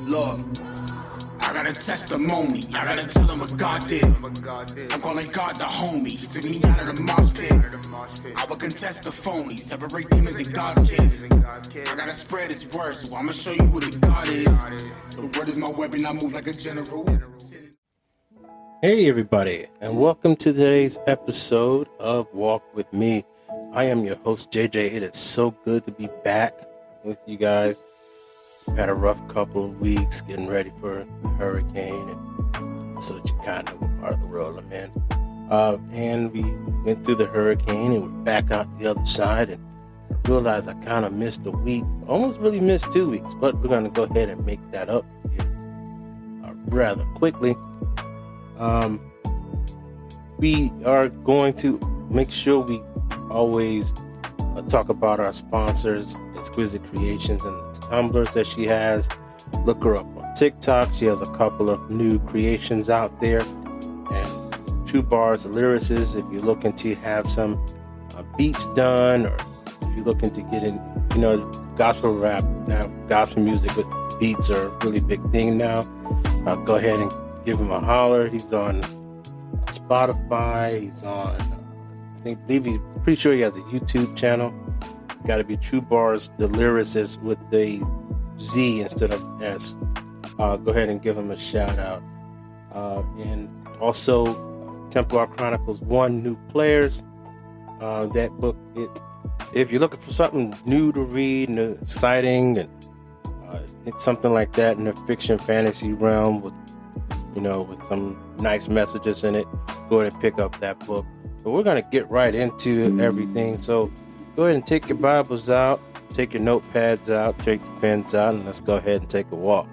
Look, I got a testimony. I gotta tell him what God did. I'm calling God the homie. He took me out of the mosh pit. I will contest the phony. Separate demons and God's kids. I gotta spread his word, so I'ma show you who the God is. The word is my weapon. I move like a general. Hey everybody, and welcome to today's episode of Walk With Me. I am your host, JJ. It is so good to be back with you guys. We've had a rough couple of weeks getting ready for the hurricane, and so that you kind of know what part of the world I'm in. And we went through the hurricane, and we're back out the other side, and I realized I kind of missed a week. Almost really missed 2 weeks, but we're going to go ahead and make that up rather quickly. We are going to make sure we always talk about our sponsors, Exquisite Creations, and the tumblers that she has. Look her up on TikTok. She has a couple of new creations out there. And True Bars, the lyricist, if you're looking to have some beats done, or if you're looking to get in, gospel rap, now gospel music with beats are a really big thing now. Go ahead and give him a holler. He's on Spotify. He's on, pretty sure he has a YouTube channel. It's got to be True Bars, the lyricist, with the Z instead of S. Go ahead and give him a shout out. And also, Templar Chronicles 1 New Players. That book, if you're looking for something new to read and exciting, and it's something like that in the fiction fantasy realm with some nice messages in it, go ahead and pick up that book. But we're going to get right into everything. So go ahead and take your Bibles out, take your notepads out, take your pens out, and let's go ahead and take a walk.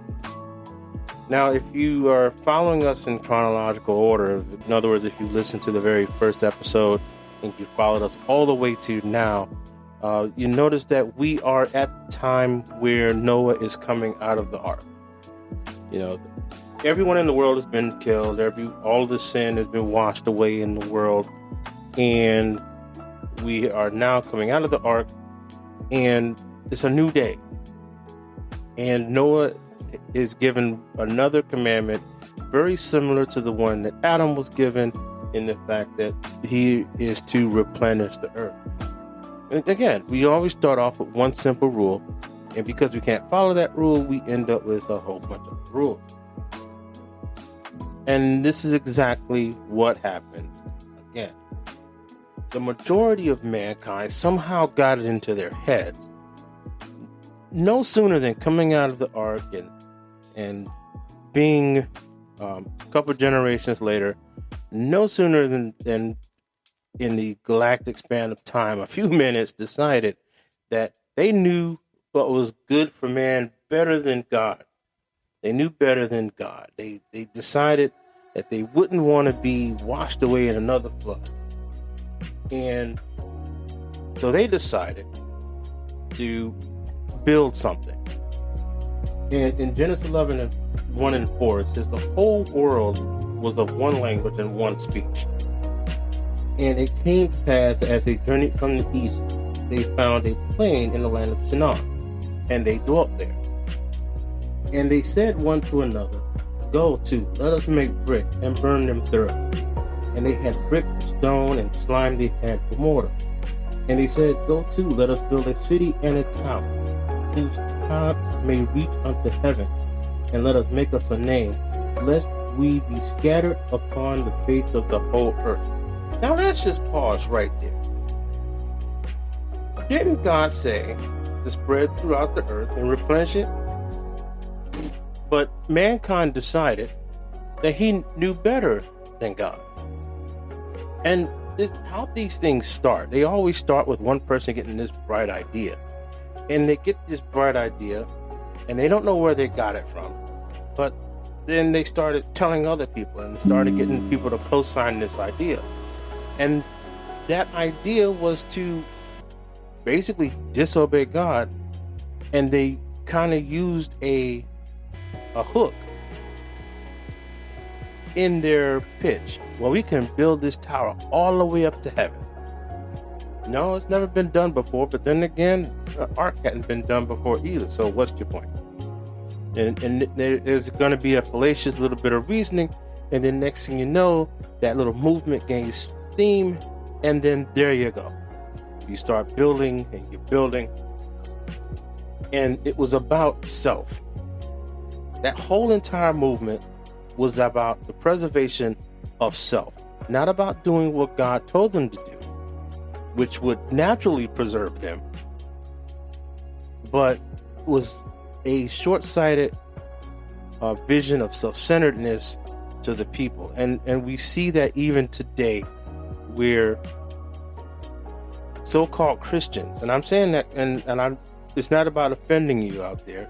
Now, if you are following us in chronological order, in other words, if you listened to the very first episode and you followed us all the way to now, you notice that we are at the time where Noah is coming out of the ark. Everyone in the world has been killed. All the sin has been washed away in the world. And we are now coming out of the ark, and it's a new day. And Noah is given another commandment very similar to the one that Adam was given, in the fact that he is to replenish the earth. And again, we always start off with one simple rule. And because we can't follow that rule, we end up with a whole bunch of rules. And this is exactly what happens again. The majority of mankind somehow got it into their heads, no sooner than coming out of the ark and being a couple generations later, no sooner than in the galactic span of time, a few minutes, decided that they knew what was good for man better than God. They knew better than God. They decided that they wouldn't want to be washed away in another flood. And so they decided to build something. And in Genesis 11 and 1 and 4, it says the whole world was of one language and one speech. And it came to pass as they journeyed from the east, they found a plain in the land of Shinar, and they dwelt there. And they said one to another, "Go to, let us make brick and burn them thoroughly." And they had brick for stone, and slime they had for mortar. And they said, "Go to, let us build a city and a tower, whose top may reach unto heaven, and let us make us a name, lest we be scattered upon the face of the whole earth." Now let's just pause right there. Didn't God say to spread throughout the earth and replenish it? But mankind decided that he knew better than God. And how these things start. They always start with one person getting this bright idea. And they get this bright idea, and they don't know where they got it from. But then they started telling other people, and started getting people to co-sign this idea. And that idea was to basically disobey God. And they kind of used a hook in their pitch. Well, we can build this tower all the way up to heaven. No, it's never been done before, but then again, the ark hadn't been done before either, so what's your point? And there's going to be a fallacious little bit of reasoning, and then next thing you know, that little movement gains steam, and then there you go. You start building and you're building, and it was about self. That whole entire movement was about the preservation of self, not about doing what God told them to do, which would naturally preserve them, but was a short-sighted vision of self-centeredness to the people. And we see that even today, where so-called Christians, and I'm saying that, and it's not about offending you out there.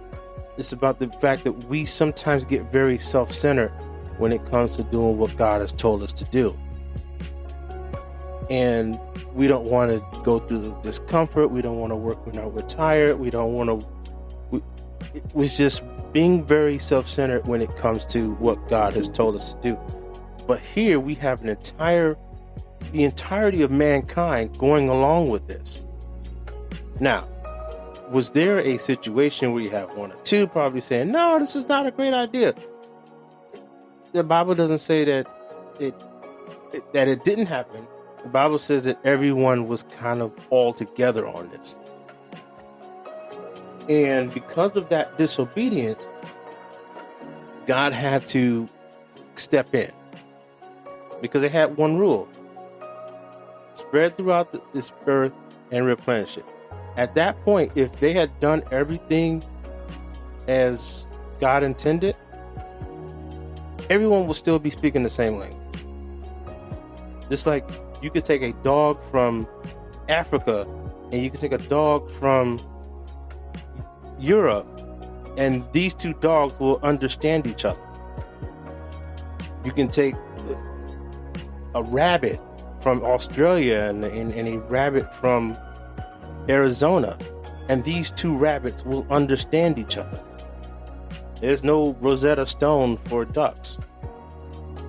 It's about the fact that we sometimes get very self-centered when it comes to doing what God has told us to do. And we don't want to go through the discomfort. We don't want to work when we're tired. We don't want to. It was just being very self-centered when it comes to what God has told us to do. But here we have the entirety of mankind going along with this. Now, was there a situation where you have one or two probably saying, no, this is not a great idea? The Bible doesn't say that it didn't happen. The Bible says that everyone was kind of all together on this. And because of that disobedience, God had to step in. Because they had one rule: spread throughout this earth and replenish it. At that point, if they had done everything as God intended, everyone will still be speaking the same language. Just like you could take a dog from Africa and you could take a dog from Europe, and these two dogs will understand each other. You can take a rabbit from Australia and a rabbit from Arizona, and these two rabbits will understand each other. There's no Rosetta Stone for ducks.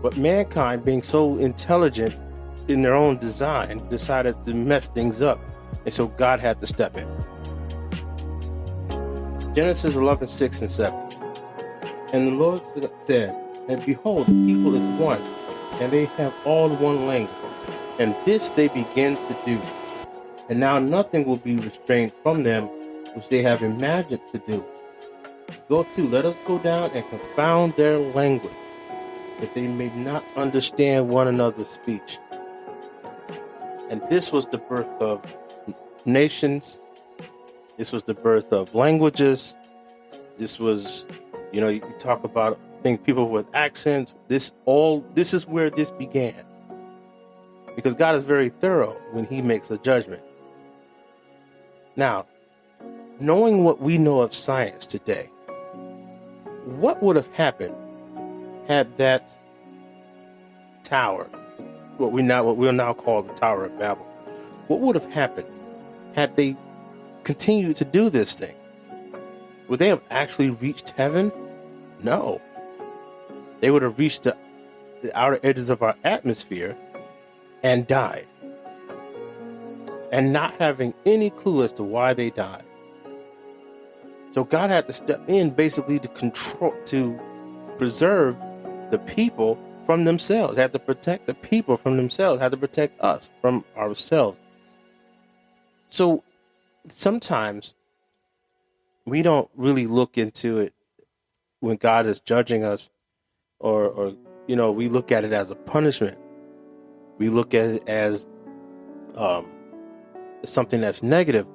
But mankind, being so intelligent in their own design, decided to mess things up, and so God had to step in. Genesis 11:6 and 7. And the Lord said, and behold, the people is one, and they have all one language, and this they begin to do. And now nothing will be restrained from them which they have imagined to do. Go to, let us go down and confound their language, that they may not understand one another's speech. And this was the birth of nations. This was the birth of languages. This was, you talk about people with accents. This is where this began. Because God is very thorough when he makes a judgment. Now, knowing what we know of science today, what would have happened had that tower, what we'll now call the Tower of Babel, what would have happened had they continued to do this thing? Would they have actually reached heaven? No. They would have reached the outer edges of our atmosphere and died. And not having any clue as to why they died. So God had to step in basically to preserve the people from themselves, had to protect the people from themselves, had to protect us from ourselves. So sometimes we don't really look into it when God is judging us, or we look at it as a punishment. We look at it as something that's negative,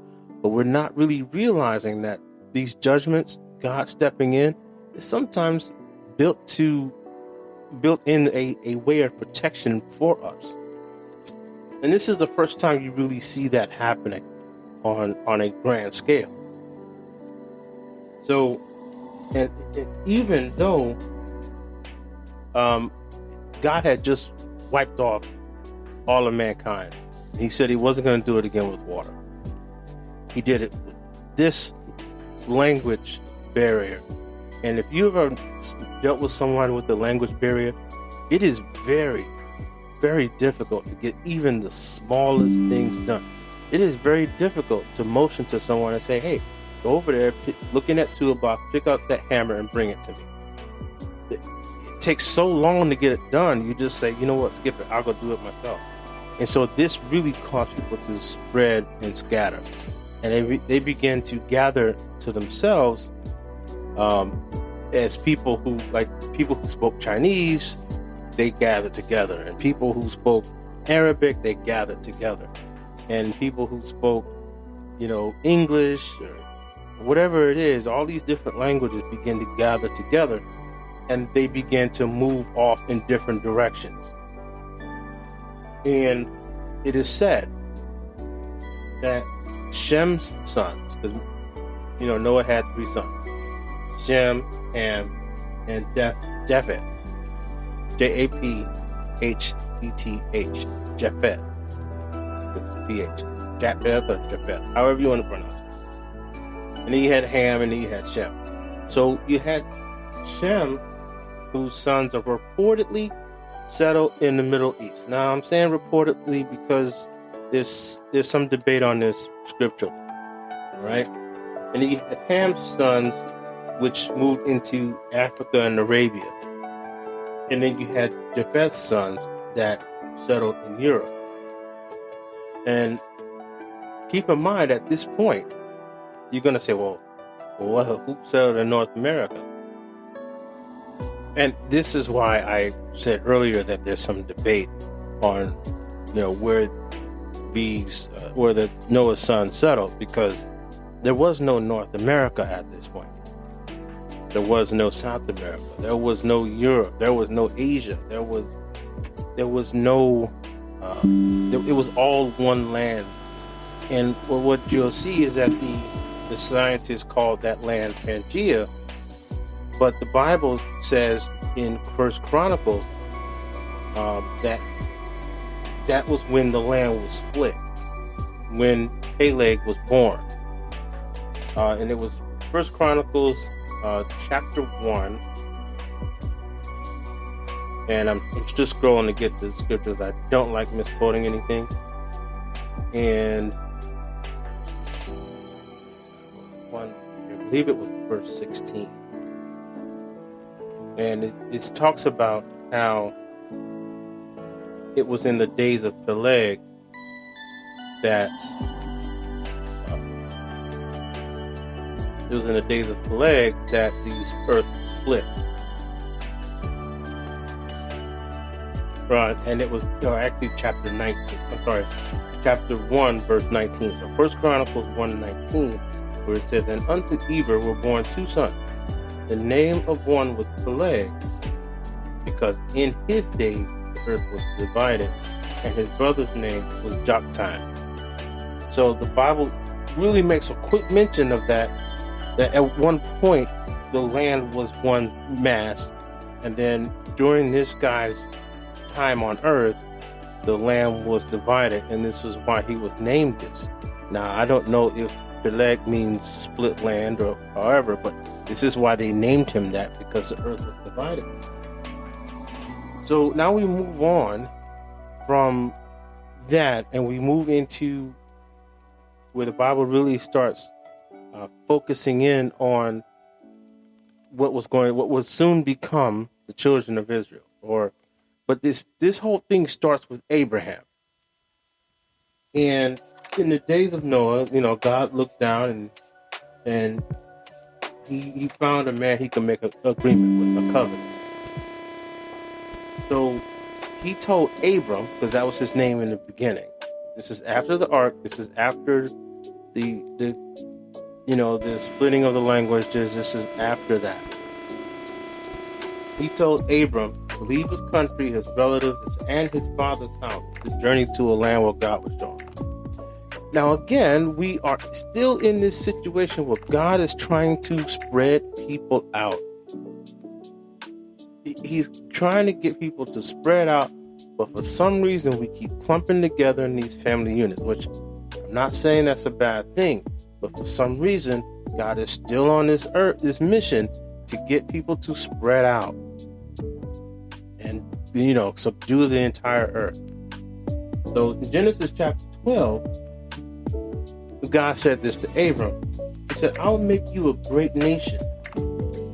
but we're not really realizing that these judgments, God stepping in, is sometimes built in a way of protection for us. And this is the first time you really see that happening on a grand scale. So, and even though God had just wiped off all of mankind, he said he wasn't going to do it again with water. He did it with this language barrier. And if you ever dealt with someone with the language barrier, it is very, very difficult to get even the smallest things done. It is very difficult to motion to someone and say, hey, go over there, look in that toolbox, pick up that hammer, and bring it to me. It takes so long to get it done. You just say, you know what, skip it. I'll go do it myself. And so this really caused people to spread and scatter. And they began to gather to themselves as people who spoke Chinese, they gathered together. And people who spoke Arabic, they gathered together. And people who spoke, English or whatever it is, all these different languages begin to gather together, and they begin to move off in different directions. And it is said that Shem's sons, because Noah had 3 sons, Shem, Ham, and Japheth, Japheth, Japheth. It's PH, Japheth or Japheth, however you want to pronounce it. And then you had Ham, and then you had Shem. So you had Shem, whose sons are reportedly settled in the Middle East. Now I'm saying reportedly because there's some debate on this scripturally, right? And then you had Ham's sons, which moved into Africa and Arabia. And then you had Japheth's sons that settled in Europe. And keep in mind, at this point, you're going to say, well, who settled in North America? And this is why I said earlier that there's some debate on, where the Noah's sons settled, because there was no North America at this point. There was no South America. There was no Europe. There was no Asia. There was no. It was all one land. And what you'll see is that the scientists called that land Pangea. But the Bible says in First Chronicles that was when the land was split, when Peleg was born. And it was First Chronicles chapter 1. And I'm just scrolling to get the scriptures. I don't like misquoting anything. And I believe it was verse 16. And it talks about how it was in the days of Peleg that these earth split. Right, and it was actually chapter 19. I'm sorry, chapter 1, verse 19. So 1 Chronicles 1:19, where it says, "And unto Eber were born 2 sons. The name of one was Peleg, because in his days the earth was divided, and his brother's name was Joktan." So the Bible really makes a quick mention of that at one point the land was one mass, and then during this guy's time on earth, the land was divided, and this is why he was named this. Now, I don't know if Peleg means split land or however, but this is why they named him that, because the earth was divided. So now we move on from that, and we move into where the Bible really starts focusing in on what would soon become the children of Israel. But this whole thing starts with Abraham. And in the days of Noah, God looked down and he found a man he could make an agreement with, a covenant. So he told Abram, because that was his name in the beginning. This is after the ark. This is after the splitting of the languages. This is after that. He told Abram to leave his country, his relatives, and his father's house to journey to a land where God was showing. Now again, we are still in this situation where God is trying to spread people out. He's trying to get people to spread out, but for some reason we keep clumping together in these family units, which I'm not saying that's a bad thing, but for some reason God is still on this earth, this mission to get people to spread out and subdue the entire earth. So in Genesis chapter 12, God said this to Abram. He said, I will make you a great nation.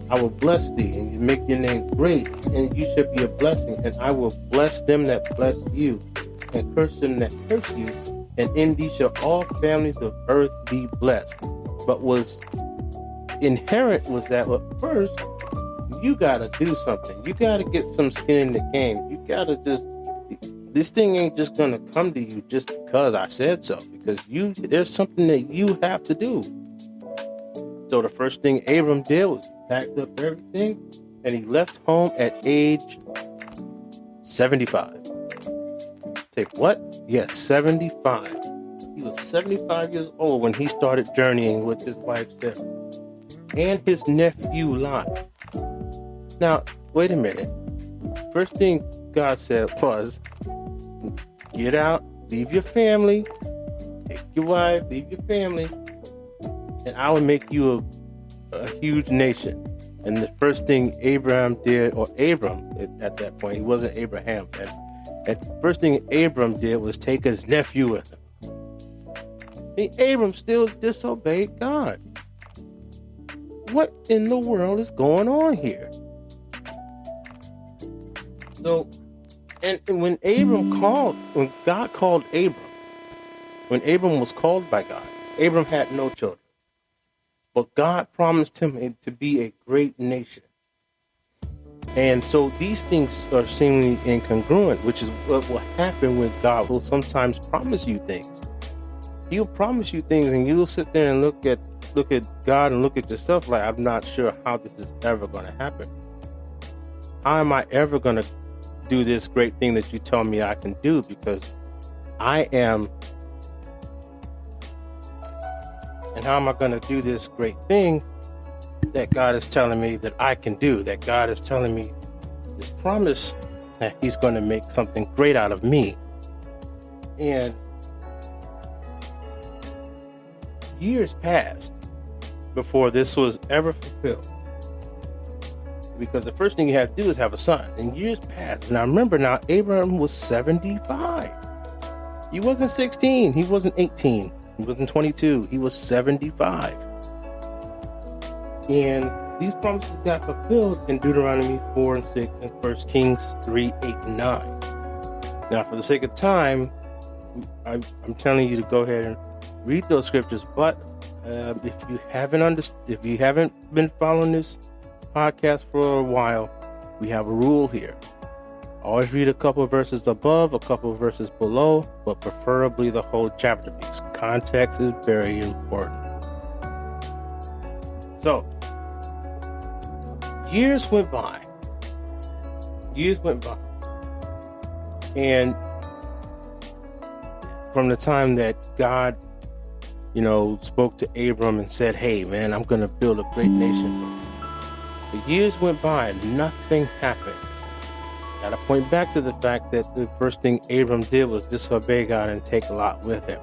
I will bless thee and make your name great, and you shall be a blessing. And I will bless them that bless you, and curse them that curse you. And in thee shall all families of earth be blessed. But was inherent was that at first, you got to do something. You got to get some skin in the game. You got to this thing ain't just going to come to you just because I said so. Because there's something that you have to do. So the first thing Abram did was he packed up everything and he left home at age 75. Say what? Yes, 75. He was 75 years old when he started journeying with his wife Sarah and his nephew Lot. Now, wait a minute. First thing God said was, get out, leave your family, take your wife, leave your family, and I will make you a huge nation. And the first thing Abraham did, or Abram at that point, he wasn't Abraham, and the first thing Abram did was take his nephew with him. And Abram still disobeyed God. What in the world is going on here? So, and when God called Abram, when Abram was called by God, Abram had no children. But God promised him to be a great nation. And so these things are seemingly incongruent, which is what will happen when God will sometimes promise you things. He'll promise you things and you'll sit there and look at God and look at yourself like, I'm not sure how this is ever going to happen. How am I ever going to do this great thing that you tell me I can do? Because I am. And how am I going to do this great thing that God is telling me that I can do? That God is telling me this promise that he's going to make something great out of me. And years passed before this was ever fulfilled. Because the first thing you have to do is have a son. And years passed. Now remember, Abraham was 75. He wasn't 16. He wasn't 18. He wasn't 22. He was 75. And these promises got fulfilled in Deuteronomy 4 and 6 and 1 Kings 3, 8, and 9. Now, for the sake of time, I'm telling you to go ahead and read those scriptures. But if you haven't been following this podcast for a while, we have a rule here. Always read a couple of verses above, a couple of verses below, but preferably the whole chapter because context is very important. So, years went by. And from the time that God, spoke to Abram and said, hey, man, I'm going to build a great nation. The years went by and nothing happened. Gotta point back to the fact that the first thing Abram did was disobey God and take Lot with him.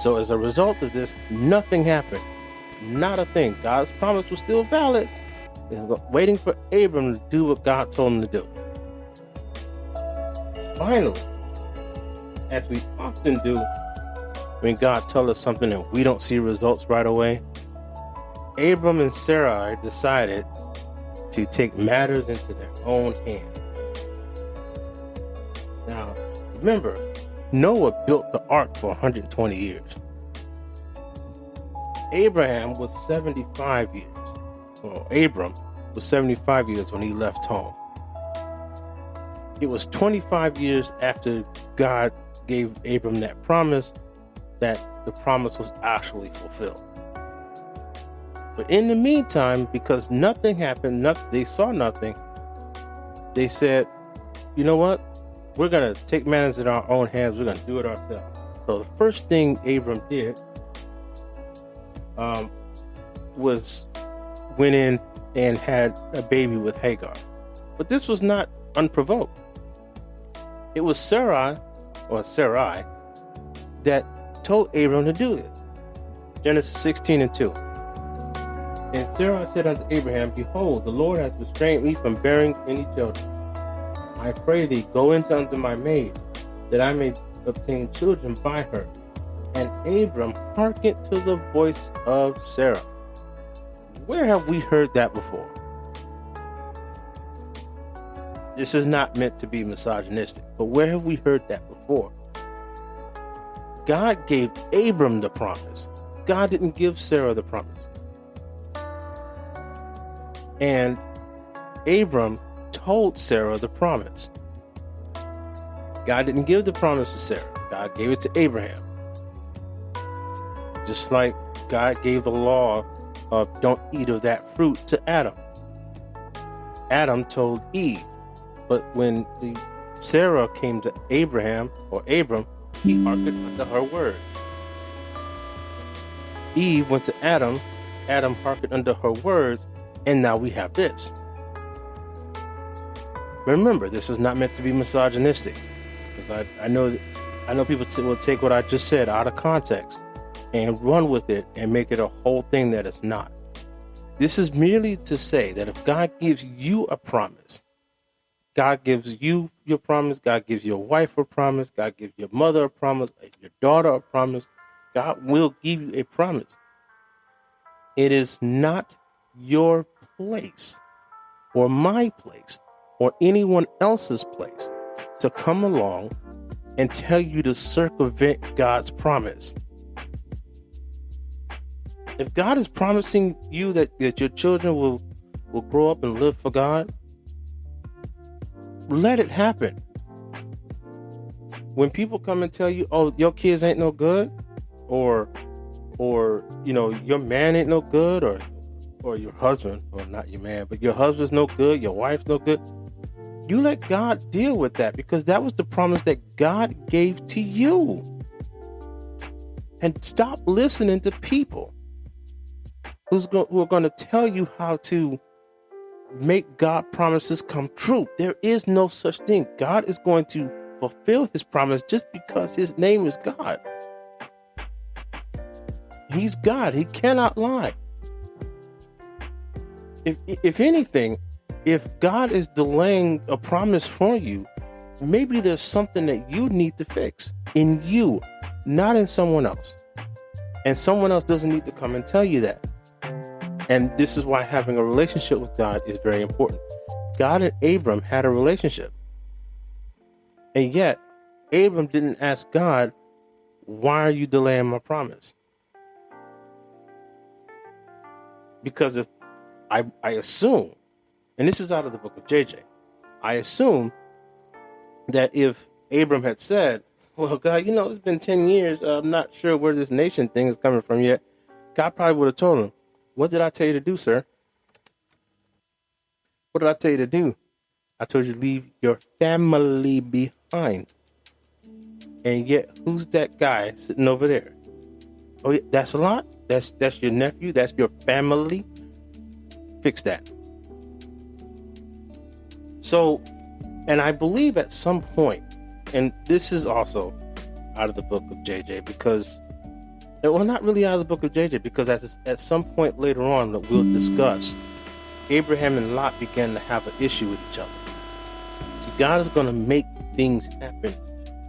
So as a result of this, nothing happened. Not a thing. God's promise was still valid. He was waiting for Abram to do what God told him to do. Finally, as we often do when God tells us something and we don't see results right away, Abram and Sarai decided to take matters into their own hands. Now, remember, Noah built the ark for 120 years. Abraham was 75 years. Well, Abram was 75 years when he left home. It was 25 years after God gave Abram that promise that the promise was actually fulfilled. But in the meantime, because nothing happened, they saw nothing, they said, you know what? We're going to take matters in our own hands. We're going to do it ourselves. So the first thing Abram did was went in and had a baby with Hagar. But this was not unprovoked. It was Sarai that told Abram to do this. Genesis 16 and 2. And Sarai said unto Abraham, behold, the Lord has restrained me from bearing any children. I pray thee, go into unto my maid, that I may obtain children by her. And Abram hearkened to the voice of Sarah. Where have we heard that before? This is not meant to be misogynistic, but where have we heard that before? God gave Abram the promise. God didn't give Sarah the promise. And Abram told Sarah the promise. God didn't give the promise to Sarah. God gave it to Abraham. Just like God gave the law of don't eat of that fruit to Adam. Adam told Eve. But when Sarah came to Abraham or Abram, he hearkened unto her word. Eve went to Adam. Adam hearkened unto her words. And now we have this. Remember, this is not meant to be misogynistic. Because I know people will take what I just said out of context and run with it and make it a whole thing that it's not. This is merely to say that if God gives you a promise, God gives you your promise, God gives your wife a promise, God gives your mother a promise, your daughter a promise, God will give you a promise. It is not your place or my place or anyone else's place to come along and tell you to circumvent God's promise. If God is promising you that your children will grow up and live for God, let it happen. When people come and tell you, oh, your kids ain't no good, or your man ain't no good, or your husband, or not your man, but your husband's no good, your wife's no good, you let God deal with that, because that was the promise that God gave to you. And stop listening to people who are going to tell you how to make God promises come true. There is no such thing. God is going to fulfill his promise just because his name is God. He's God. He cannot lie. If anything, if God is delaying a promise for you, maybe there's something that you need to fix in you, not in someone else. And someone else doesn't need to come and tell you that. And this is why having a relationship with God is very important. God and Abram had a relationship. And yet, Abram didn't ask God, why are you delaying my promise? Because if I assume, and this is out of the book of JJ, I assume that if Abram had said, well, God, it's been 10 years. I'm not sure where this nation thing is coming from yet. God probably would have told him, what did I tell you to do, sir? What did I tell you to do? I told you to leave your family behind. And yet, who's that guy sitting over there? Oh, yeah, that's a lot? That's your nephew? That's your family? Fix that. So, and I believe at some point, and this is also out of the book of JJ, because, well, not really out of the book of JJ, because at some point later on that we'll discuss, Abraham and Lot began to have an issue with each other. See, God is going to make things happen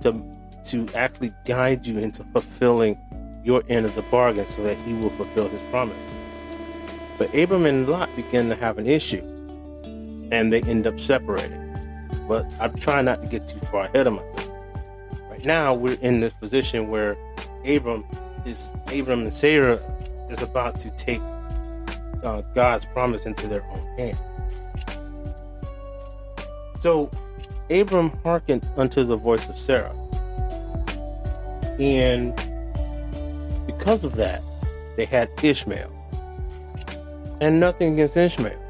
to actually guide you into fulfilling your end of the bargain so that he will fulfill his promise. But Abraham and Lot began to have an issue, and they end up separating. But I'm trying not to get too far ahead of myself. Right now, we're in this position where Abram and Sarah is about to take God's promise into their own hand. So Abram hearkened unto the voice of Sarah. And because of that, they had Ishmael. And nothing against Ishmael.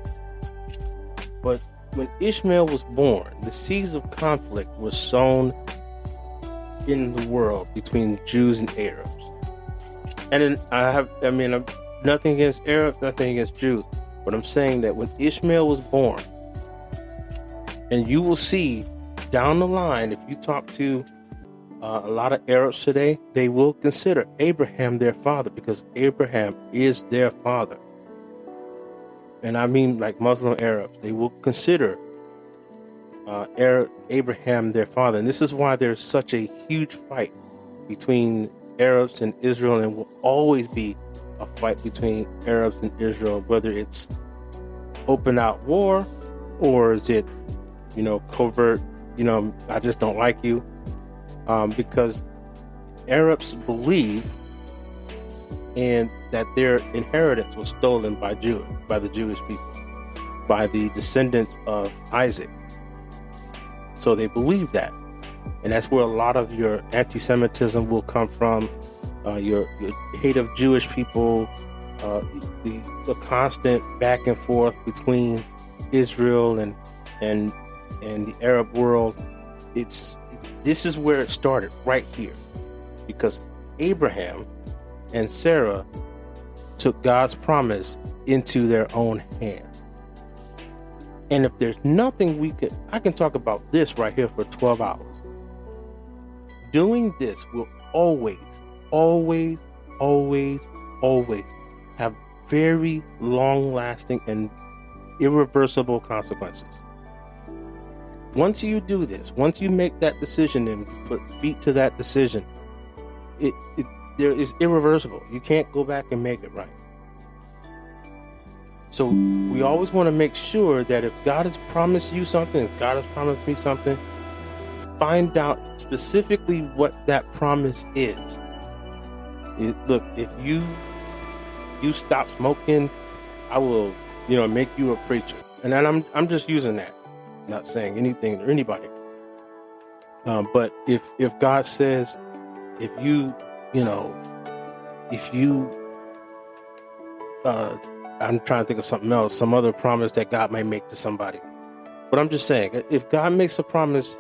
But when Ishmael was born, the seeds of conflict were sown in the world between Jews and Arabs. And then nothing against Arabs, nothing against Jews. But I'm saying that when Ishmael was born, and you will see down the line, if you talk to a lot of Arabs today, they will consider Abraham their father, because Abraham is their father. And I mean like Muslim Arabs, they will consider Abraham their father. And this is why there's such a huge fight between Arabs and Israel, and will always be a fight between Arabs and Israel, whether it's open out war or is it, covert, I just don't like you. Because Arabs believe in that their inheritance was stolen by the Jewish people, by the descendants of Isaac. So they believe that. And that's where a lot of your anti-Semitism will come from, your hate of Jewish people, the constant back and forth between Israel and the Arab world. This is where it started, right here, because Abraham and Sarah took God's promise into their own hands. And if there's nothing I can talk about this right here for 12 hours. Doing this will always have very long-lasting and irreversible consequences. Once you do this, once you make that decision and you put feet to that decision, it is irreversible. You can't go back and make it right. So we always want to make sure that if God has promised you something, if God has promised me something, find out specifically what that promise is. Look, if you stop smoking, I will, make you a preacher. And I'm just using that, not saying anything to anybody. But if God says, if you I'm trying to think of something else, some other promise that God may make to somebody. But I'm just saying, if God makes a promise,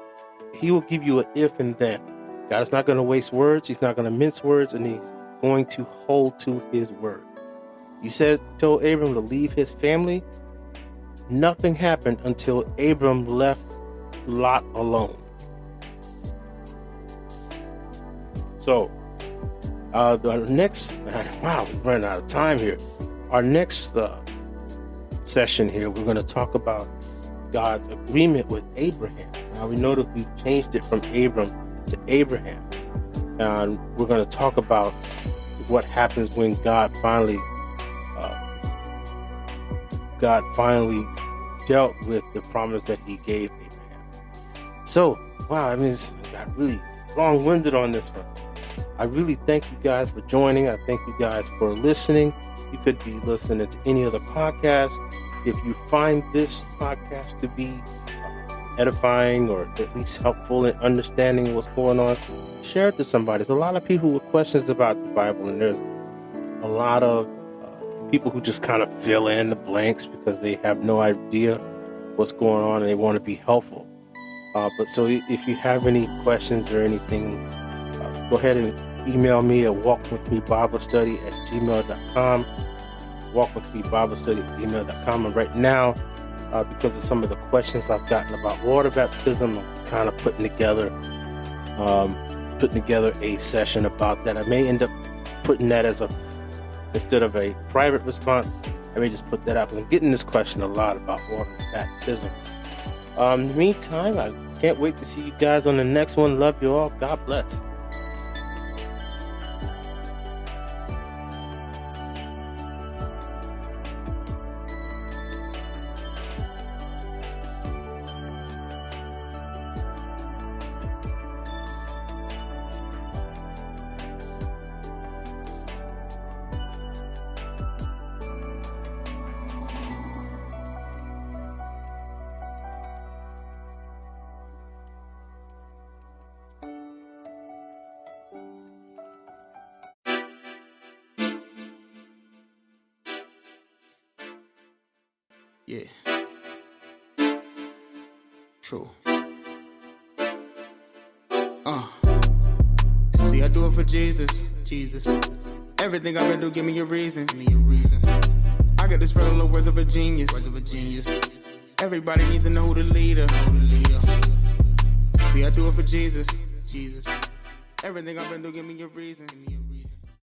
he will give you an if and then. God is not going to waste words. He's not going to mince words, and he's going to hold to his word. You told Abram to leave his family. Nothing happened until Abram left Lot alone. So, the next, wow, we're running out of time here. Our next session here, we're going to talk about God's agreement with Abraham. Now we know that we've changed it from Abram to Abraham. And we're going to talk about what happens when God finally dealt with the promise that he gave Abraham. So, wow, I got really long-winded on this one. I really thank you guys for joining. I thank you guys for listening. You could be listening to any other podcast. If you find this podcast to be edifying or at least helpful in understanding what's going on, share it to somebody. There's a lot of people with questions about the Bible, and there's a lot of people who just kind of fill in the blanks because they have no idea what's going on and they want to be helpful. But so if you have any questions or anything, go ahead and email me at walkwithmebiblestudy@gmail.com. walkwithmebiblestudy@gmail.com. And right now, because of some of the questions I've gotten about water baptism, I'm kind of putting together a session about that. I may end up putting that instead of a private response, I may just put that out because I'm getting this question a lot about water baptism. In the meantime, I can't wait to see you guys on the next one. Love you all. God bless. Yeah. True. See, I do it for Jesus. Everything I've been do, give me a reason. I got to spread all the words of a genius. Everybody need to know who the leader. See, I do it for Jesus. Everything I've been do, give me a reason.